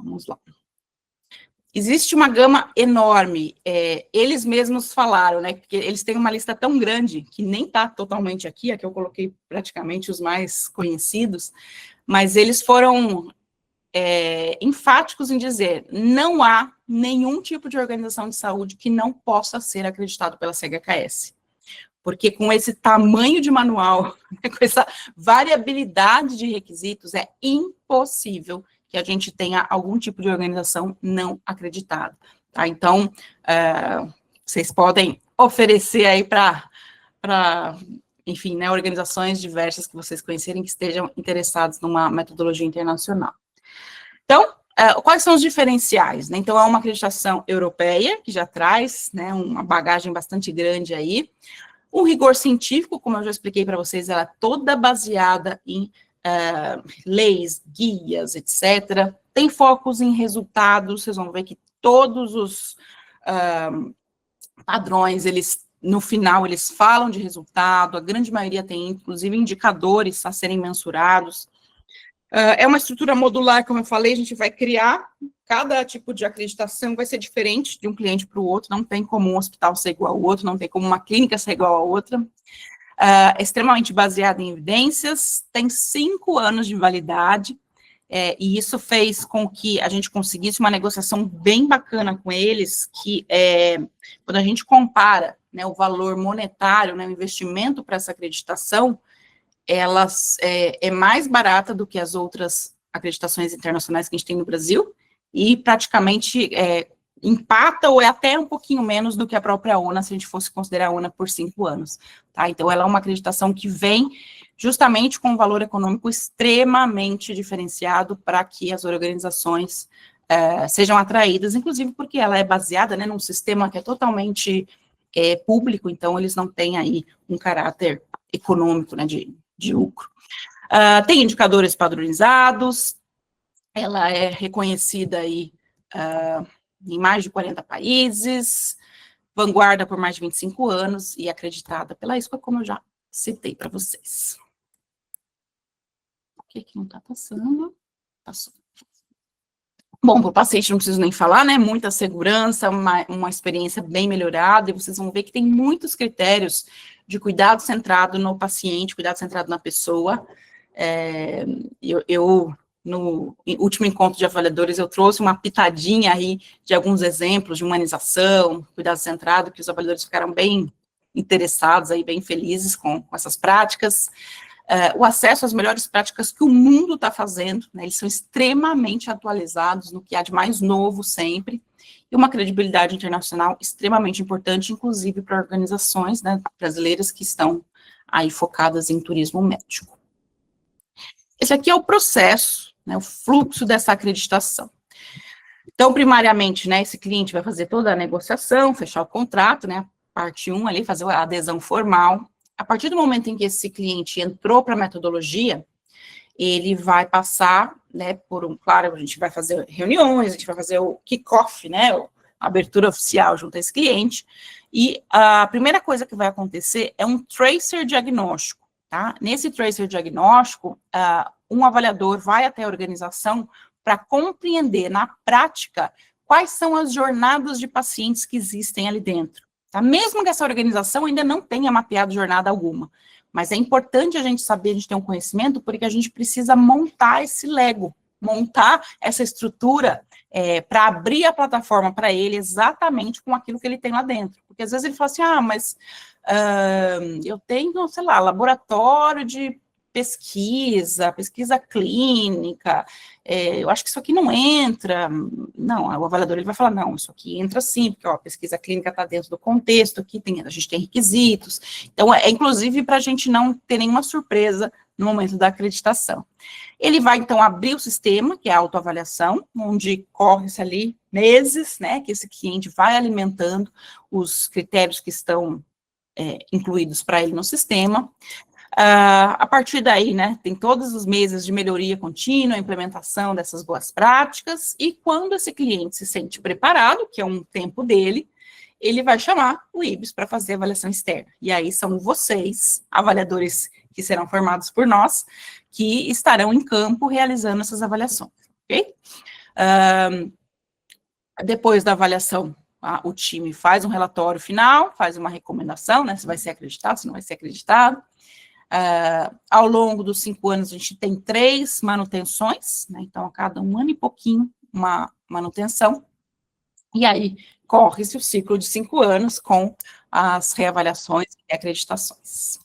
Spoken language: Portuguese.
Vamos lá. Existe uma gama enorme, eles mesmos falaram, né, porque eles têm uma lista tão grande, que nem está totalmente aqui, aqui eu coloquei praticamente os mais conhecidos, mas eles foram enfáticos em dizer, não há nenhum tipo de organização de saúde que não possa ser acreditado pela CHKS, porque com esse tamanho de manual, com essa variabilidade de requisitos, é impossível que a gente tenha algum tipo de organização não acreditada, tá? Então, vocês podem oferecer aí para, enfim, né, organizações diversas que vocês conhecerem que estejam interessados numa metodologia internacional. Então, quais são os diferenciais, né? Então, é uma acreditação europeia, que já traz, né, uma bagagem bastante grande aí, um rigor científico, como eu já expliquei para vocês, ela é toda baseada em leis, guias, etc. Tem focos em resultados, vocês vão ver que todos os padrões, eles, no final, eles falam de resultado, a grande maioria tem, inclusive, indicadores a serem mensurados. É uma estrutura modular, como eu falei, a gente vai criar, cada tipo de acreditação vai ser diferente de um cliente para o outro, não tem como um hospital ser igual ao outro, não tem como uma clínica ser igual à outra. É extremamente baseada em evidências, tem 5 anos de validade, e isso fez com que a gente conseguisse uma negociação bem bacana com eles, que quando a gente compara, né, o valor monetário, né, o investimento para essa acreditação, elas é mais barata do que as outras acreditações internacionais que a gente tem no Brasil, e praticamente empata ou é até um pouquinho menos do que a própria ONA, se a gente fosse considerar a ONA por 5 anos, tá? Então, ela é uma acreditação que vem justamente com um valor econômico extremamente diferenciado para que as organizações sejam atraídas, inclusive porque ela é baseada, né, num sistema que é totalmente público, então eles não têm aí um caráter econômico, né, de lucro. Tem indicadores padronizados, ela é reconhecida aí em mais de 40 países, vanguarda por mais de 25 anos e acreditada pela ISPA, como eu já citei para vocês. O que não está passando? Passou. Bom, para o paciente não preciso nem falar, né, muita segurança, uma experiência bem melhorada, e vocês vão ver que tem muitos critérios de cuidado centrado no paciente, cuidado centrado na pessoa. No último encontro de avaliadores, eu trouxe uma pitadinha aí de alguns exemplos de humanização, cuidado centrado, que os avaliadores ficaram bem interessados, aí, bem felizes com essas práticas. O acesso às melhores práticas que o mundo está fazendo, né, eles são extremamente atualizados no que há de mais novo sempre, e uma credibilidade internacional extremamente importante, inclusive para organizações, né, brasileiras que estão aí focadas em turismo médico. Esse aqui é o processo, né, o fluxo dessa acreditação. Então, primariamente, né, esse cliente vai fazer toda a negociação, fechar o contrato, né, parte 1 ali, fazer a adesão formal. A partir do momento em que esse cliente entrou para a metodologia, ele vai passar, né, claro, a gente vai fazer reuniões, a gente vai fazer o kick-off, né, a abertura oficial junto a esse cliente, e a primeira coisa que vai acontecer é um tracer diagnóstico, tá? Nesse tracer diagnóstico, um avaliador vai até a organização para compreender, na prática, quais são as jornadas de pacientes que existem ali dentro. Tá? Mesmo que essa organização ainda não tenha mapeado jornada alguma, mas é importante a gente saber, a gente ter um conhecimento, porque a gente precisa montar esse Lego, montar essa estrutura para abrir a plataforma para ele exatamente com aquilo que ele tem lá dentro. Porque às vezes ele fala assim, mas eu tenho, sei lá, laboratório de pesquisa clínica, eu acho que isso aqui não entra. Não, o avaliador ele vai falar, não, isso aqui entra sim, porque ó, a pesquisa clínica está dentro do contexto, aqui a gente tem requisitos, então inclusive para a gente não ter nenhuma surpresa no momento da acreditação. Ele vai, então, abrir o sistema, que é a autoavaliação, onde corre-se ali meses, né, que esse cliente vai alimentando os critérios que estão incluídos para ele no sistema. A partir daí, né, tem todos os meses de melhoria contínua, implementação dessas boas práticas, e quando esse cliente se sente preparado, que é um tempo dele, ele vai chamar o IBS para fazer a avaliação externa. E aí são vocês, avaliadores que serão formados por nós, que estarão em campo realizando essas avaliações, ok? Depois da avaliação, o time faz um relatório final, faz uma recomendação, né, se vai ser acreditado, se não vai ser acreditado. Ao longo dos 5 anos, a gente tem 3 manutenções, né, então, a cada 1 ano e pouquinho, uma manutenção, e aí corre-se o ciclo de 5 anos com as reavaliações e acreditações.